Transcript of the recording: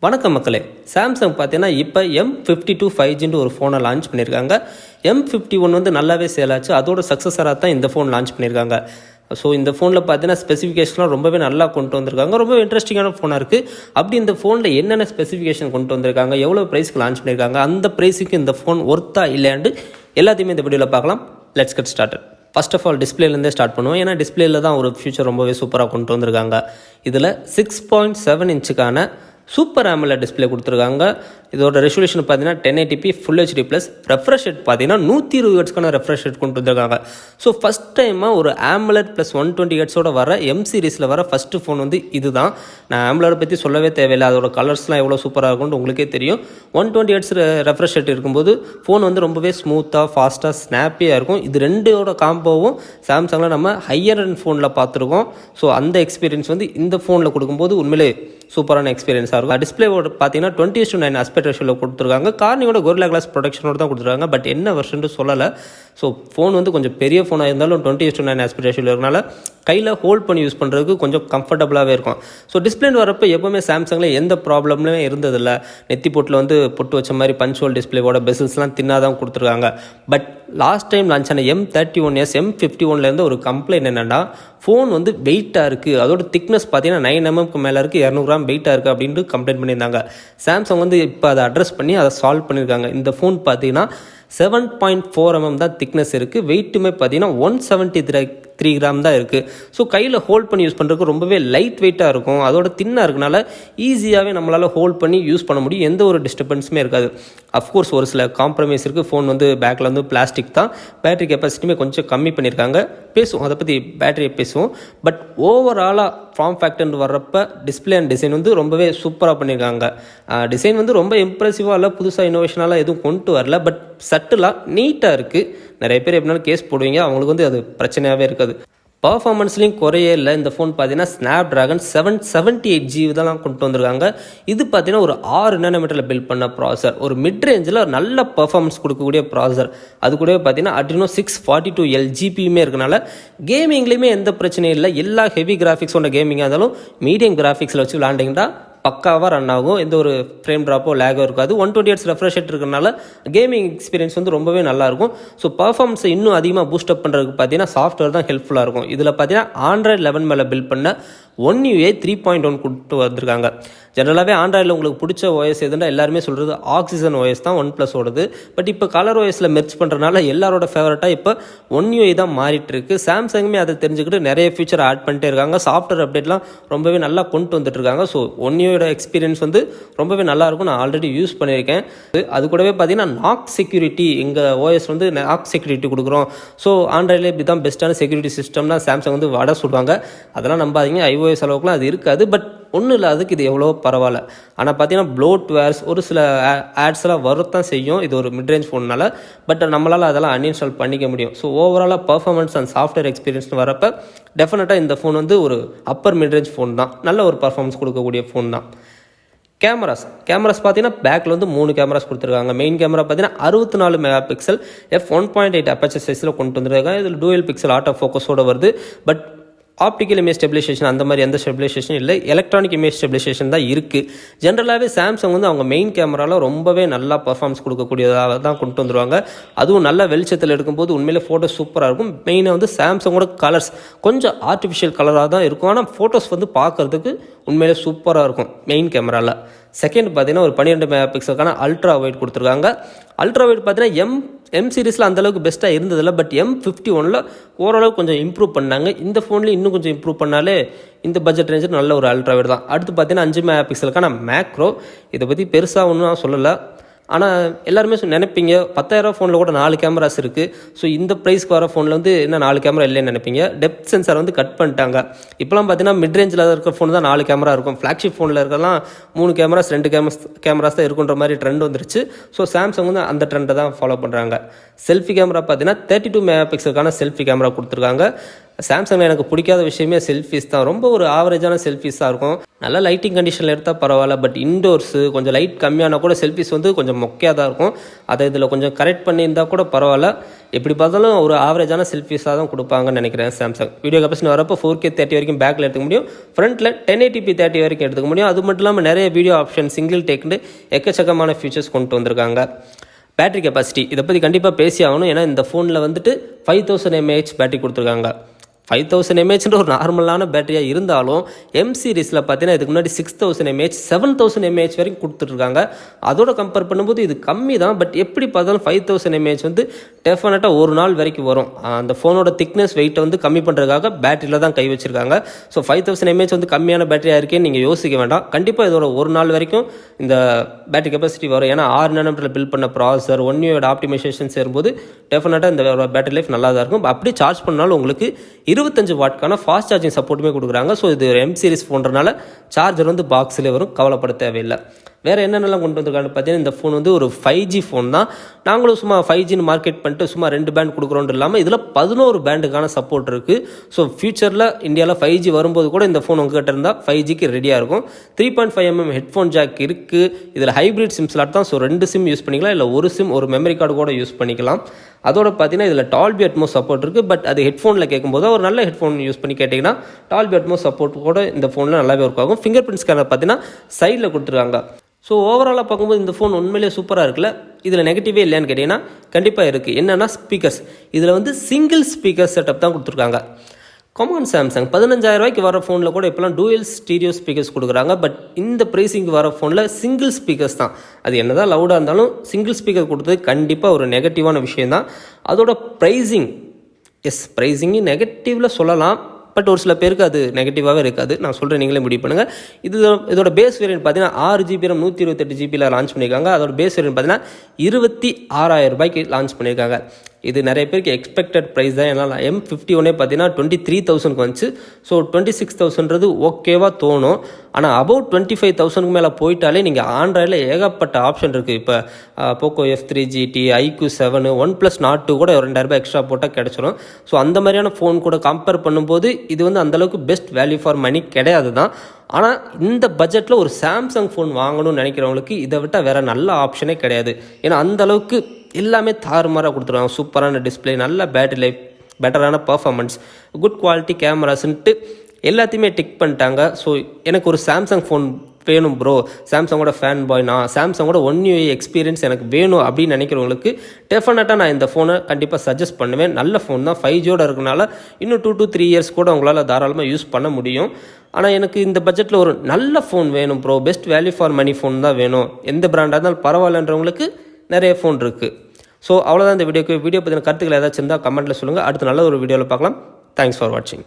வணக்கம் மக்களே. சாம்சங் பார்த்தீங்கன்னா இப்போ M52 5Gன்னு ஒரு ஃபோனை லான்ச் பண்ணியிருக்காங்க. M51 வந்து நல்லாவே சேல் ஆச்சு. அதோட சக்ஸஸராக தான் இந்த ஃபோன் லான்ச் பண்ணியிருக்காங்க. ஸோ இந்த ஃபோனில் பார்த்தீங்கன்னா ஸ்பெசிஃபிகேஷன்லாம் ரொம்பவே நல்லா கொண்டு வந்திருக்காங்க. ரொம்ப இன்ட்ரெஸ்டிங்கான ஃபோனாக இருக்குது. அப்படி இந்த ஃபோனில் என்னென்ன ஸ்பெசிஃபிகேஷன் கொண்டு வந்திருக்காங்க, எவ்வளோ ப்ரைஸ்க்கு லான்ச் பண்ணியிருக்காங்க, அந்த ப்ரைஸுக்கு இந்த ஃபோன் ஒர்த்தா இல்லையாண்டு எல்லாத்தையுமே இந்த வீடியோவில் பார்க்கலாம். Let's get started. First of all டிஸ்பிளேலேருந்தே ஸ்டார்ட் பண்ணுவோம். ஏன்னா டிஸ்பிளேல தான் ஒரு ஃபியூச்சர் ரொம்பவே சூப்பராக கொண்டு வந்திருக்காங்க. இதில் 6.7 இன்ச்சுக்கான சூப்பர் AMOLED டிஸ்பிளே கொடுத்துருக்காங்க. இதோட ரெசல்யூஷன் பார்த்தீங்கன்னா 1080p full HD plus refresh rate பார்த்தீங்கன்னா 120 ஹெர்ட்ஸ்க்கான ரெஃப்ரெஷ் ரேட் கொண்டு வந்திருக்காங்க. ஸோ ஃபஸ்ட் டைமாக ஒரு AMOLED ப்ளஸ் 120 ஹெர்ட்ஸோட வர M சீரிஸில் வர ஃபஸ்ட்டு ஃபோன் வந்து இதுதான். நான் AMOLED பற்றி சொல்லவே தேவையில்லை. அதோட கலர்ஸ்லாம் எவ்வளோ சூப்பராக இருக்கும்னு உங்களுக்கே தெரியும். 120 ஹெர்ட்ஸ் ரெஃப்ரெஷ் ரேட் இருக்கும்போது ஃபோன் வந்து ரொம்பவே ஸ்மூத்தாக ஃபாஸ்ட்டாக ஸ்னாப்பியாக இருக்கும். இது ரெண்டோட காம்போவும் சாம்சங்கில் நம்ம ஹையர் அண்ட் ஃபோனில் பார்த்துருக்கோம். ஸோ அந்த எக்ஸ்பீரியன்ஸ் வந்து இந்த ஃபோனில் கொடுக்கும்போது உண்மையிலே சூப்பரான எக்ஸ்பீரியன்ஸாக இருக்கும். டிஸ்பிளேவோட பார்த்தீங்கன்னா 20:9 ஆஸ்பெக்ட் ரேஷியோவில் கொடுத்துருக்காங்க. கார்னியோட கொரில்லா கிளாஸ் ப்ரொடெக்ஷனோட தான் கொடுத்துருக்காங்க. பட் என்ன வெர்ஷன் சொல்லலை. ஸோ ஃபோன் வந்து கொஞ்சம் பெரிய ஃபோனாக இருந்தாலும் 20:9 ஆஸ்பெக்ட் ரேஷியோவில் இருக்கனால கையில் ஹோல்ட் பண்ணி யூஸ் பண்ணுறதுக்கு கொஞ்சம் கம்ஃபர்டபுளாகவே இருக்கும். ஸோ டிஸ்பிளேன்னு வரப்போ எப்போவுமே சாம்சங்கில் எந்த ப்ராப்ளமே இருந்ததில்லை. நெத்தி பொட்டில் வந்து பொட்டு வச்ச மாதிரி பஞ்ச் ஹோல் டிஸ்பிளேவோட பெசல்ஸ்லாம் தின்னாதான் கொடுத்துருக்காங்க. பட் லாஸ்ட் டைம் லான்ச் ஆன M31s M51 ஒரு கம்ப்ளைண்ட் என்னென்னா, ஃபோன் வந்து வெயிட்டாக இருக்குது, அதோட திக்னஸ் பார்த்தீங்கன்னா 9 mm மேலே இருக்குது, 200 கிராம் வெயிட்டாக இருக்குது அப்படின்ட்டு கம்ப்ளைண்ட் பண்ணியிருந்தாங்க. சாம்சங் வந்து இப்போ அதை அட்ரஸ் பண்ணி அதை சால்வ் பண்ணியிருக்காங்க. இந்த ஃபோன் பார்த்தீங்கன்னா 7.4 mm தான் திக்னஸ் இருக்குது. வெயிட்டுமே பார்த்தீங்கன்னா 173 கிராம் தான் இருக்குது. ஸோ கையில் ஹோல்ட் பண்ணி யூஸ் பண்ணுறதுக்கு ரொம்பவே லைட் வெயிட்டாக இருக்கும். அதோட தின்னாக இருக்கனால ஈஸியாகவே நம்மளால் ஹோல்ட் பண்ணி யூஸ் பண்ண முடியும். எந்த ஒரு டிஸ்டர்பன்ஸுமே இருக்காது. அஃப்கோர்ஸ் ஒரு சில காம்ப்ரமைஸ் இருக்குது. ஃபோன் வந்து பேக்கில் வந்து பிளாஸ்டிக் தான். பேட்டரி கெப்பாசிட்டியுமே கொஞ்சம் கம்மி பண்ணியிருக்காங்க. பேசுவோம், அதை பற்றி பேட்டரியை பேசுவோம். பட் ஓவராலாக ஃபார்ம் ஃபேக்டர்னு வர்றப்ப டிஸ்பிளே அண்ட் டிசைன் வந்து ரொம்பவே சூப்பராக பண்ணியிருக்காங்க. டிசைன் வந்து ரொம்ப இம்ப்ரெசிவாக இல்லை, புதுசாக இன்னோவேஷனாலாம் எதுவும் கொண்டு வரல. பட் சட்டிலாக நீட்டாக இருக்குது. நிறைய பேர் எப்படினாலும் கேஸ் போடுவீங்க, அவங்களுக்கு வந்து அது பிரச்சனையாகவே இருக்காது. பர்ஃபார்மன்ஸ்லையும் குறையே இல்லை. இந்த ஃபோன் பார்த்தீங்கன்னா ஸ்னாப்ட்ராகன் 778G தான் கொண்டு வந்திருக்காங்க. இது பார்த்தீங்கன்னா ஒரு 6 nm பில்ட் பண்ண ப்ராசர். ஒரு மிட் ரேஞ்சில் நல்ல பர்ஃபார்மன்ஸ் கொடுக்கக்கூடிய ப்ராசர். அது கூடவே பார்த்தீங்கன்னா Adreno 642L GPUமே இருக்கனால கேமிங்லேயுமே எந்த பிரச்சனையும் இல்லை. எல்லா ஹெவி கிராஃபிக்ஸோட கேமிங்காக இருந்தாலும் மீடியம் கிராஃபிக்ஸில் வச்சு விளாண்டிங்கன்னா பக்காவாக ரன் ஆகும். எந்த ஒரு ஃப்ரேம் ட்ராப்போ லேகோ இருக்காது. 120 ஹெர்ட்ஸ் ரெஃப்ரெஷ் ரேட் இருக்கிறனால கேமிங் எக்ஸ்பீரியன்ஸ் வந்து ரொம்பவே நல்லாயிருக்கும். ஸோ பர்ஃபார்மன்ஸை இன்னும் அதிகமாக பூஸ்டப் பண்ணுறதுக்கு பார்த்தீங்கன்னா சாஃப்ட்வேர் தான் ஹெல்ப்ஃபுல்லாக இருக்கும். இதில் பார்த்தீங்கன்னா Android 11 மேலே பில்ட் பண்ண One UI 3.1 கொடுத்து வந்திருக்காங்க. ஜென்ரலாகவே ஆண்ட்ராய்டில் உங்களுக்கு பிடிச்ச OS எதுனா எல்லாருமே சொல்கிறது ஆக்சிஜன் OS தான் OnePlus ஓடுது. பட் இப்போ கலர் OSல மெர்ச் பண்ணுறதுனால எல்லாரோட ஃபேவரட்டாக இப்போ One UI தான் மாறிட்டு இருக்கு. சாம்சங்குமே அதை தெரிஞ்சுக்கிட்டு நிறைய ஃபீச்சர் ஆட் பண்ணிட்டே இருக்காங்க. சாஃப்ட்வேர் அப்டேட்லாம் ரொம்பவே நல்லா கொண்டு வந்துட்டு இருக்காங்க. ஸோ One UIயோட எக்ஸ்பீரியன்ஸ் வந்து ரொம்பவே நல்லாயிருக்கும். நான் ஆல்ரெடி யூஸ் பண்ணியிருக்கேன். அது கூடவே பார்த்தீங்கன்னா நாக் செக்யூரிட்டி, எங்கள் OS வந்து நாக் செக்யூரிட்டி கொடுக்குறோம். ஸோ ஆண்ட்ராய்டில் இப்படி தான் பெஸ்ட்டான செக்யூரிட்டி சிஸ்டம்னா சாம்சங் வந்து வட சொல்லுவாங்க. அதெல்லாம் நம்பாதீங்க. iOS அளவுக்குலாம் அது இருக்காது. பட் ஒன்றும் இல்லை, அதுக்கு இது எவ்வளோ பரவாயில்ல. ஆனால் பார்த்தீங்கன்னா ப்ளோட்வேர்ஸ் ஒரு சில ஆட்ஸ்லாம் வரத்தான் செய்யும். இது ஒரு மிட்ரேஞ்ச் ஃபோன்னால. பட் நம்மளால் அதெல்லாம் அன்இன்ஸ்டால் பண்ணிக்க முடியும். ஸோ ஓவராலாக பர்ஃபார்மன்ஸ் அண்ட் சாஃப்ட்வேர் எக்ஸ்பீரியன்ஸ்னு வரப்போ டெஃபினட்டாக இந்த ஃபோன் வந்து ஒரு அப்பர் மிட்ரேஞ்ச் ஃபோன் தான். நல்ல ஒரு பர்ஃபார்மன்ஸ் கொடுக்கக்கூடிய ஃபோன் தான். கேமராஸ் பார்த்தீங்கன்னா பேக்கில் வந்து 3 கேமராஸ் கொடுத்துருக்காங்க. மெயின் கேமரா பார்த்தீங்கன்னா 64 MP f1.8 அப்பேச்சர் சைஸில் கொண்டு வந்துருக்காங்க. இதில் டூயல் பிக்சல் ஆட்டோ ஃபோக்கஸோடு வருது. பட் ஆப்டிக்கல் இமேஜ் ஸ்டெபிலைசேஷன் அந்த மாதிரி எந்த ஸ்டெபிலைசேஷன் இல்லை. எலக்ட்ரானிக் இமேஜ் ஸ்டெபிலைசேஷன் தான் இருக்குது. ஜென்ரலாகவே சாம்சங் வந்து அவங்க மெயின் கேமராவில் ரொம்பவே நல்லா பர்ஃபார்மன்ஸ் கொடுக்கக்கூடியதாக தான் கொண்டு வந்துருவாங்க. அதுவும் நல்ல வெளிச்சத்தில் எடுக்கும்போது உண்மையிலே ஃபோட்டோஸ் சூப்பராக இருக்கும். மெயினாக வந்து சாம்சங்கோட கலர்ஸ் கொஞ்சம் ஆர்டிஃபிஷியல் கலராக தான் இருக்கும். ஆனால் ஃபோட்டோஸ் வந்து பார்க்குறதுக்கு உண்மையிலே சூப்பராக இருக்கும் மெயின் கேமராவில். செகண்ட் பார்த்தீங்கன்னா ஒரு 12 MP அல்ட்ரா வைட் கொடுத்துருக்காங்க. அல்ட்ரா வைட் பார்த்தீங்கன்னா M சீரிஸில் அந்தளவுக்கு பெஸ்ட்டாக இருந்ததில்லை. பட் M51 ஓரளவுக்கு கொஞ்சம் இம்ப்ரூவ் பண்ணாங்க. இந்த ஃபோனில் இன்னும் கொஞ்சம் இம்ப்ரூவ் பண்ணாலே இந்த பட்ஜெட் ரேஞ்சில் நல்ல ஒரு அல்ட்ரா வைட் தான். அடுத்து பார்த்தீங்கன்னா 5 MP மேக்ரோ. இதை பற்றி பெருசாக ஒன்றும் சொல்லலை. ஆனால் எல்லாருமே நினைப்பீங்க 10,000 ஃபோனில் கூட 4 கேமராஸ் இருக்குது. ஸோ இந்த ப்ரைஸ்க்கு வர ஃபோனில் வந்து என்ன 4 கேமரா இல்லைன்னு நினைப்பீங்க. டெப்த் சென்சார் வந்து கட் பண்ணிட்டாங்க. இப்போலாம் பார்த்தீங்கன்னா மிட் ரேஞ்சில் இருக்கிற ஃபோன் தான் 4 கேமரா இருக்கும். ஃப்ளாக்ஷிப் ஃபோனில் இருக்கலாம் 3 கேமராஸ் 2 கேமராஸ் தான் இருக்குன்ற மாதிரி ட்ரெண்ட் வந்துருச்சு. ஸோ சாம்சங் வந்து அந்த ட்ரெண்டை தான் ஃபாலோ பண்ணுறாங்க. செல்ஃபி கேமரா பார்த்தீங்கன்னா 32 MP செல்ஃபி கேமரா கொடுத்துருக்காங்க. சாம்சங்கில் எனக்கு பிடிக்காத விஷயமே செல்ஃபீஸ் தான். ரொம்ப ஒரு ஆவரேஜான செல்ஃபீஸ் தான் இருக்கும். நல்லா லைட்டிங் கண்டிஷனில் எடுத்தால் பரவாயில்ல, பட் இன்டோர்ஸு கொஞ்சம் லைட் கம்மியான கூட செல்ஃபீஸ் வந்து கொஞ்சம் மொக்கையாக தான் இருக்கும். அதை இதில் கொஞ்சம் கரெக்ட் பண்ணியிருந்தால் கூட பரவாயில்ல. எப்படி பார்த்தாலும் ஒரு ஆவரேஜான செல்ஃபீஸாக தான் கொடுப்பாங்கன்னு நினைக்கிறேன் சாம்சங். வீடியோ கெப்பாசிட்டி வரப்போ 4K 30 வரைக்கும் பேக்கில் எடுத்துக்க முடியும், ஃப்ரண்ட்டில் 1080p 30 வரைக்கும் எடுத்துக்க முடியும். அது மட்டும் இல்லாமல் நிறைய வீடியோ ஆப்ஷன், சிங்கிள் டேக்னு எக்கச்சக்கமான ஃபீச்சர்ஸ் கொண்டு வந்திருக்காங்க. பேட்டரி கெப்பாசிட்டி இதை பற்றி கண்டிப்பாக பேசி ஆகணும். ஏன்னா இந்த ஃபோனில் வந்துட்டு 5000 mAh பேட்டரி கொடுத்துருக்காங்க. 5000 mAhன்ற ஒரு நார்மலான பேட்டரியாக இருந்தாலும் எம் சீரிஸில் பார்த்தீங்கன்னா இதுக்கு முன்னாடி 6000 mAh 7000 mAh வரைக்கும் கொடுத்துட்ருக்காங்க. அதோட கம்பேர் பண்ணும்போது இது கம்மி தான். பட் எப்படி பார்த்தாலும் 5000 mAh வந்து டெஃபினட்டாக ஒரு நாள் வரைக்கும் வரும். அந்த ஃபோனோட திக்னஸ் வெயிட்டை வந்து கம்மி பண்ணுறதுக்காக பேட்டரியில் தான் கை வச்சுருக்காங்க. ஸோ 5000 mAh வந்து கம்மியான பேட்டரியாக இருக்கேன்னு நீங்கள் யோசிக்க வேண்டாம். கண்டிப்பாக இதோட ஒரு நாள் வரைக்கும் இந்த பேட்டரி கெப்பாசிட்டி வரும். ஏன்னா 6 nm பில்ட் பண்ண ப்ராசஸர், 1 UIயோட ஆப்டிமைசேஷன் சேரும்போது டெஃபினட்டாக இந்த பேட்டரி லைஃப் நல்லா தான் இருக்கும். அப்படி சார்ஜ் பண்ணாலும் உங்களுக்கு 25 வாட்க்கான ஃபாஸ்ட் சார்ஜிங் சப்போர்ட்டுமே கொடுக்குறாங்க. ஸோ இது ஒரு எம் சீரிஸ் ஃபோன்றனால சார்ஜர் வந்து பாக்ஸில் வரும், கவலைப்பட தேவையில்லை. வேறு என்னென்னலாம் கொண்டு வந்திருக்காங்க பார்த்தீங்கன்னா இந்த ஃபோன் வந்து ஒரு 5G ஃபோன் தான். நாங்களும் சும்மா 5Gன்னு மார்க்கெட் பண்ணிட்டு சும்மா 2 பேண்ட் கொடுக்குறோன்னு இல்லாமல் இதில் 11 பேண்டுக்கான சப்போர்ட் இருக்குது. ஸோ ஃபியூச்சரில் இந்தியாவில் 5G வரும்போது கூட இந்த ஃபோன் உங்ககிட்ட இருந்தால் 5Gக்கு ரெடியாக இருக்கும். 3.5mm ஹெட்ஃபோன் ஜாக் இருக்குது. இதில் ஹைப்ரிட் சிம் ஸ்லாட் தான். ஸோ 2 சிம் யூஸ் பண்ணிக்கலாம், இல்லை ஒரு சிம் ஒரு மெமரி கார்டு கூட யூஸ் பண்ணிக்கலாம். அதோட பார்த்தீங்கன்னா இதில் டால்பி அட்மோஸ் சப்போர்ட் இருக்குது. பட் அது ஹெட்ஃபோனில் கேட்கும்போது ஒரு நல்ல ஹெட்ஃபோன் யூஸ் பண்ணி கேட்டிங்கன்னா டால்பி அட்மோஸ் சப்போர்ட் கூட இந்த ஃபோனில் நல்லாவே ஒர்க் ஆகும். ஃபிங்கர் பிரிண்ட் ஸ்கேனர் பார்த்தீங்கன்னா சைடில் கொடுத்துருக்காங்க. ஸோ ஓவராலாக பார்க்கும்போது இந்த ஃபோன் உண்மையிலேயே சூப்பராக இருக்குல்ல. இதில் நெகட்டிவே இல்லையான்னு கேட்டிங்கன்னா கண்டிப்பாக இருக்குது. என்னென்னா ஸ்பீக்கர்ஸ், இதில் வந்து சிங்கிள் ஸ்பீக்கர் செட்டப் தான் கொடுத்துருக்காங்க. கமான் சாம்சங் 15000 ரூபாய்க்கு வர ஃபோனில் கூட இப்போலாம் டூயல் ஸ்டீரியோ ஸ்பீக்கர்ஸ் கொடுக்குறாங்க. பட் இந்த ப்ரைஸிங்க்கு வர ஃபோனில் சிங்கிள் ஸ்பீக்கர்ஸ் தான். அது என்ன தான் லவுடாக இருந்தாலும் சிங்கிள் ஸ்பீக்கர் கொடுத்தது கண்டிப்பாக ஒரு நெகட்டிவான விஷயம் தான். அதோட ப்ரைஸிங், ப்ரைஸிங்கு நெகட்டிவில் சொல்லலாம், பட் ஒரு சில பேருக்கு அது நெகட்டிவாகவே இருக்காது. நான் சொல்கிறேன், நீங்களே முடிவு பண்ணுங்கள். இதோட பேஸ் வேரியன்ட் பார்த்தீங்கன்னா 6GB RAM 128GB லான்ச் பண்ணியிருக்காங்க. அதோட பேஸ் வேரியன்ட் பார்த்தீங்கன்னா 26000 ரூபாய்க்கு லான்ச் பண்ணியிருக்காங்க. இது நிறைய பேருக்கு எக்ஸ்பெக்டட் ப்ரைஸ் தான். ஏன்னா M51 பார்த்தீங்கன்னா 23000க்கு வந்துச்சு. ஸோ 26000ன்றது ஓகேவாக தோணும். ஆனால் அபவுட் 25000க்கு மேலே போயிட்டாலே நீங்கள் ஆண்ட்ராய்டில் ஏகப்பட்ட ஆப்ஷன் இருக்குது. இப்போ Poco F3 GT, IQ7, OnePlus Nord 2 கூட 2000 ரூபாய் எக்ஸ்ட்ரா போட்டால் கிடச்சிடும். ஸோ அந்த மாதிரியான ஃபோன் கூட கம்பேர் பண்ணும்போது இது வந்து அந்தளவுக்கு பெஸ்ட் வேல்யூ ஃபார் மணி கிடையாது தான். ஆனால் இந்த பட்ஜெட்டில் ஒரு சாம்சங் ஃபோன் வாங்கணும்னு நினைக்கிறவங்களுக்கு இதை விட்டால் வேறு நல்ல ஆப்ஷனே கிடையாது. ஏன்னா அந்தளவுக்கு எல்லாமே தாறுமாறாக கொடுத்துருவாங்க. சூப்பரான டிஸ்பிளே, நல்ல பேட்டரி லைஃப், பெட்டரான பர்ஃபார்மன்ஸ், குட் குவாலிட்டி கேமராஸ்ன்ட்டு எல்லாத்தையுமே டிக் பண்ணிட்டாங்க. ஸோ எனக்கு ஒரு சாம்சங் ஃபோன் வேணும் ப்ரோ, சாம்சங்கோட ஃபேன் பாய் நான், சாம்சங்கோட 1 UI எக்ஸ்பீரியன்ஸ் எனக்கு வேணும் அப்படின்னு நினைக்கிறவங்களுக்கு டெஃபினட்டாக நான் இந்த ஃபோனை கண்டிப்பாக சஜஸ்ட் பண்ணுவேன். நல்ல ஃபோன் தான். 5Gயோட இருக்கனால இன்னும் 2 to 3 இயர்ஸ் கூட உங்களால் தாராளமாக யூஸ் பண்ண முடியும். ஆனால் எனக்கு இந்த பட்ஜெட்டில் ஒரு நல்ல ஃபோன் வேணும் bro, best value for money phone தான் வேணும், எந்த பிராண்டாக இருந்தாலும் பரவாயில்லன்றவங்களுக்கு நிறைய ஃபோன் இருக்குது. ஸோ அவ்வளோதான் இந்த வீடியோ பற்றின கருத்துக்கள் ஏதாச்சும் இருந்தால் கமெண்ட்டில் சொல்லுங்கள். அடுத்து நல்ல ஒரு வீடியோவில் பார்க்கலாம். தேங்க்ஸ் ஃபார் வாட்சிங்.